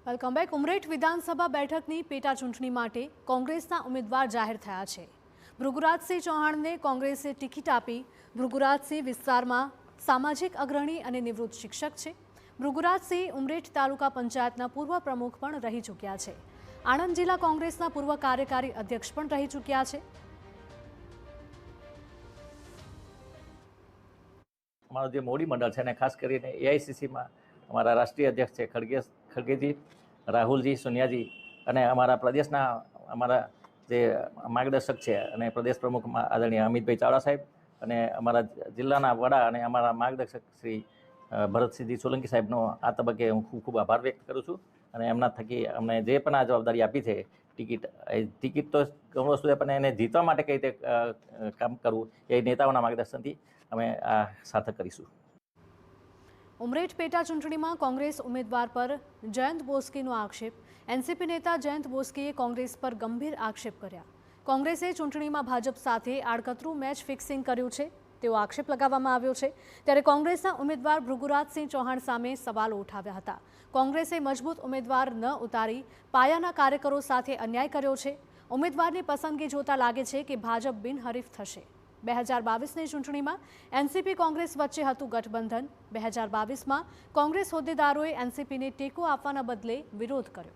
Welcome back. Umreth વિધાનસભા બેઠકની પેટા ચૂંટણી માટે કોંગ્રેસના ઉમેદવાર જાહેર થયા છે। ભૃગુરાજસિંહ ચૌહાણને કોંગ્રેસે ટિકિટ આપી। ભૃગુરાજસિંહ વિસ્તારમાં સામાજિક અગ્રણી અને નિવૃત્ત શિક્ષક છે। ભૃગુરાજસિંહ ઉમરેઠ તાલુકા પંચાયતના પૂર્વ પ્રમુખ પણ રહી ચૂક્યા છે। આણંદ જિલ્લા કોંગ્રેસના પૂર્વ કાર્યકારી અધ્યક્ષ પણ રહી ચૂક્યા છે। અમારું જે મોડી મંડળ છે ને ખાસ કરીને એઆઈસીસીમાં અમારા રાષ્ટ્રીય અધ્યક્ષ છે ખડગેજી, રાહુલજી, સોનિયાજી અને અમારા પ્રદેશના અમારા જે માર્ગદર્શક છે અને પ્રદેશ પ્રમુખ આદરણીય અમિતભાઈ ચાવડા સાહેબ અને અમારા જિલ્લાના વડા અને અમારા માર્ગદર્શક શ્રી ભરતસિંહજી સોલંકી સાહેબનો આ તબક્કે હું ખૂબ ખૂબ આભાર વ્યક્ત કરું છું। અને એમના થકી અમને જે પણ આ જવાબદારી આપી છે ટિકિટ તો ઘણું વસ્તુ છે, પણ એને જીતવા માટે કઈ રીતે કામ કરવું એ નેતાઓના માર્ગદર્શનથી અમે આ સાર્થક કરીશું। ઉમરેઠ પેટા ચૂંટણીમાં કોંગ્રેસ ઉમેદવાર પર જયંત બોસ્કીનો આક્ષેપ। એનસીપી નેતા જયંત બોસ્કીએ કોંગ્રેસ પર ગંભીર આક્ષેપ કર્યા। કોંગ્રેસે ચૂંટણીમાં ભાજપ સાથે આડકતરું મેચ ફિક્સિંગ કર્યું છે તેવો આક્ષેપ લગાવવામાં આવ્યો છે। ત્યારે કોંગ્રેસના ઉમેદવાર ભૃગુરાજસિંહ ચૌહાણ સામે સવાલો ઉઠાવ્યા હતા। કોંગ્રેસે મજબૂત ઉમેદવાર ન ઉતારી પાયાના કાર્યકરો સાથે અન્યાય કર્યો છે। ઉમેદવારની પસંદગી જોતા લાગે છે કે ભાજપ બિનહરીફ થશે। 2022ની ચૂંટણીમાં એનસીપી કોંગ્રેસ વચ્ચે હતું ગઠબંધન। 2022માં કોંગ્રેસ હોદ્દેદારોએ એનસીપીને ટેકો આપવાના બદલે વિરોધ કર્યો।